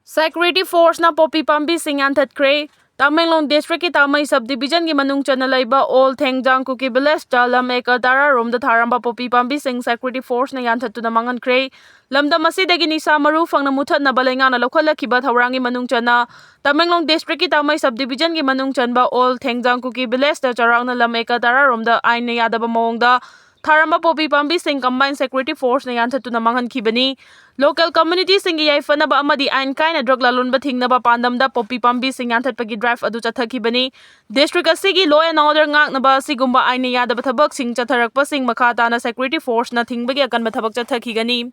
Security Force na Poppy Pambei sing yanthatre. Tamenglong District ki Tamai Subdivision ki manung chana laiba All Thengjang Kuki Village ta lam ekar tara rom da tharamba Poppy Pambei sing Security Force na yanthattu na mangan kre. Lamda masidagi ni samaru fangna muthat na balenga na lokhalakhiba thawrangi manung chana. Tamenglong District ki Tamai Subdivision ki manung chanba All Thengjang Kuki Village ta charang na lam ekar tara rom da ain na yadaba mawngda Tharamba Poppy Pambei sing Combined Security Force na yanthattu na mangan khibani. Local community singi yaifanaba amadi ain kaina drug lalunba thingnaba pandamda Poppy Pambei sing yanthatpagi drive adu chathakibani. District asigi law and order ngaknaba sigumba ain na yadaba thabak sing chatharakpa sing makha tana Security Force na thingbagi akanba thabak chathakigani.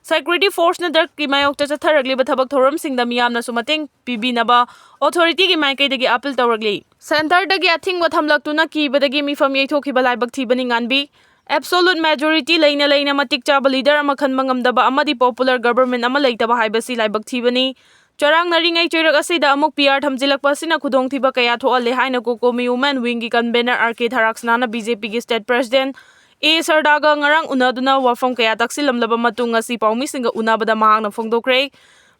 Security Force na drug ki mayok chatharagliba thabak thoram sing da miyamna sumating pibinaba authority ki maikaidagi appeal tawragli. Center dagi athingwa thamlaktuna kibadagi mifam yaithokhiba laibak thibani nganbi. Absolute majority laina matik chaba leader ama khanba ngamdaba amadi popular government ama leitaba haibasi laibak thibani. Charang naringai choirak asida amuk PR thamjilakpa sina khudong thiba kaya thoale haina Kuki Women Wing ki convener RK Tharaksnana BJP ki state president A Sardaga ngarang unaduna wafam kaya taksilamlaba matung ngasi paumi singa unabada mahangna phongdokre.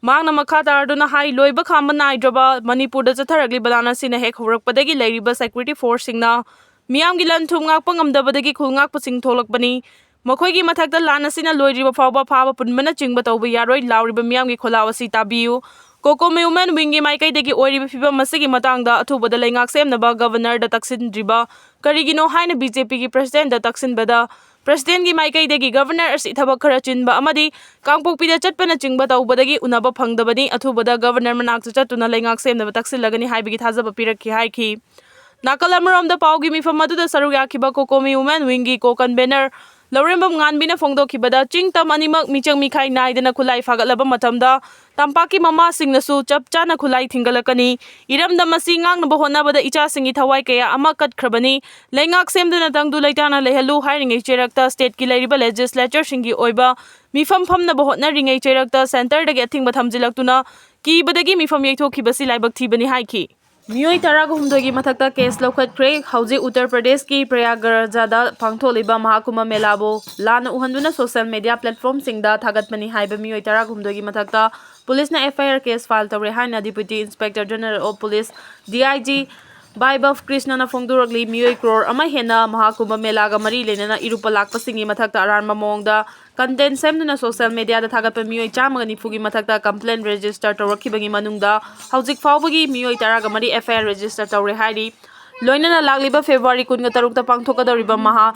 Mahangna makha tarduna hai loiba khamba naidraba Manipur da chatharagli balana sina hek horakpadagi leiriba Security Force singna Miyam gilan thum ngakpa ngamdabadagi khulngakpa sing tholakpani. Makhoigi mathakta lana sina loiriba phawba phaba punbana chingba tawba yaroi lauriba miyam gi kholaw asi tabiu. Kuki Women Wing gi maikaidagi oiriba phibam masigi matangda athubada leingak semnaba governor da taksindriba karigino haina BJP gi president da taksinbada president gi maikaidagi governor asi thabak khara chinba amadi kangpokpida chatpana chingba tawbadagi unaba phangdabani athubada governor manakta chatuna leingak semnaba taksilagani haibigi thajaba pirakhi haiki. Nakalamuram da Paugi mifamadu da Saruyakiba Kuki Women Wingi co-convener Laurembam Nganbina Phongdokibada Chingtam animak michang mikhai naidana khulai phagalaba matamda Tampaki mama singnasu chap chana khulai thingalakani Iramda masi ngangnaba honabada icha singi thawai kaya ama katkrabani Leingak semdana tangdu laitana lehalu hairingai cherakta state ki lairiba legislature singi oiba mifam phamnaba hotnaringai cherakta center dagi athingba thamjilaktuna kibadagi mifam yaithokibasi laibak thibani haiki. Miyoi taraga humdogi mathakta case laukhatkre hauji Uttar Pradesh ki Prayagrajada pangtholiba Mahakuma Melabo lana uhanduna social media platform singda thagatmani haiba miyoi taraga humdogi mathakta police na FIR case file tawre haina Deputy Inspector General of Police DIG Baibaf Krishna na phongduragli miyoi crore ama hena Mahakuma Melaga mari lenana irupa lakpa singi mathakta aranma mawngda content semduna social media da thagatpa miyoi chamaga nifugi mathakta complaint register tawrakhibagi manungda haujik fawbagi miyoi taraga mari FIR register tawre hairi loinana lagliba February 13 ta pangthokadoriba maha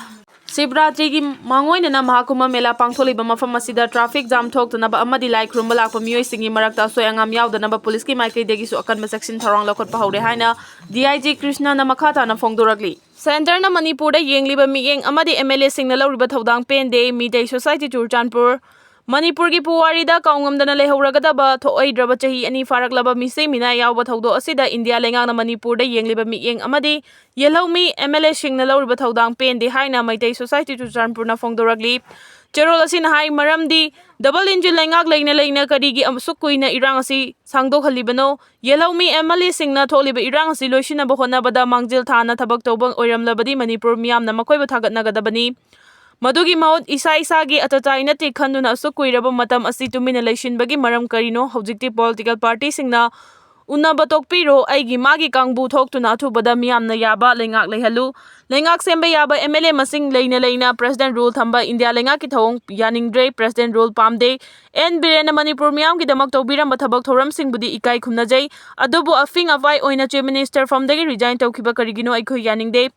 Sibratri gi mangoinana Mahakuma Mela pangtholiba mafam asida traffic jam thoktanaba amadi lai khurumba lakpa miyoi singi marakta soyangam yawdanaba police ki maikaidegi su akanba section tharang lakhotpa haure haina DIG Krishna na makhata na phongduragli Center na Manipur da yengliba miyeng amadi MLA singna lawriba thodang pende Midai Society Churchanpur Manipur ki puwari da kaungamdana lehoragadaba thoidraba chahi ani faraklaba misei mina yawba thodo asida India lengangna Manipur da yengliba miyeng amadi yelhomi MLA singna lawriba thodang pende haina Midai Society Churchanpur na phongdoragli Cherol asina hai maramdi double engine lengak leina karigi amsukuina irang asi sangdokhalibano yelhomi MLA singna tholiba irang asi loisinaba honabada mangjil thana thabak tawbang oiramlabadi Manipur miyamna makoiba thagatnagadabani Madugi maut isa-isagi atatai na tikhanduna asukuiraba matam asi tumina leishinbagi maram karino hojikti political party singna unaba tokpiro aigi magi kangbu thoktuna athubada miyamna yaba lengak lehalu lengak sembe yaba MLA masing leina president rule thamba India lengak ki thawong yaningdre president rule pamde en birena Manipur miyam ki damak tawbiramba thabak thoram singbudi ikai khumnajai adubu afing avai oina chief minister from dagi resign tawkhiba karigino aikhoi yaningde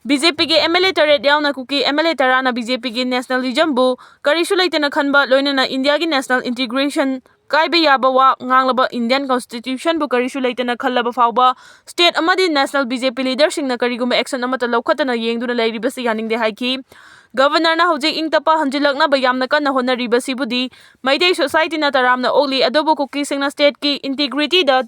BJP के MLA Taret यावना Kuki MLA Tarana BJP के nationalism bu करिशु लेतेना खनबा लोइनना India की national integration काइबे याबा वा nganglaba Indian constitution bu करिशु लेतेना खल्लबा फावबा state amadi national BJP leader singna kariguma action amata लौखतना येंगदुना लेरिबसी यानिंगदे हाइकी Governor na hojik ingtapa hanjilakna bayamna kanna honaribasi budi Midai society na taramna oli adobo Kukisingcna state ki integrity da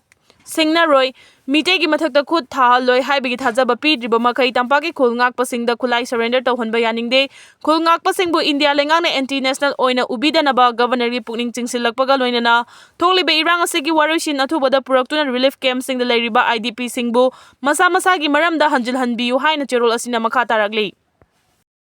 Singna Roy Mite ki mathakta khud tha loi haibigi thajaba pidriba makai tampaki khulngakpa singda khulai surrender tawhanba yaningde khulngakpa singbu India lengangna anti national oina ubidanaba governor gi pukning chingsilakpaga loinana tholiba irang asigi waroisin athubada puraktuna relief camp singda leiriba IDP singbu masa gi maramda hanjil hanbiu haina cherol asina makha taragli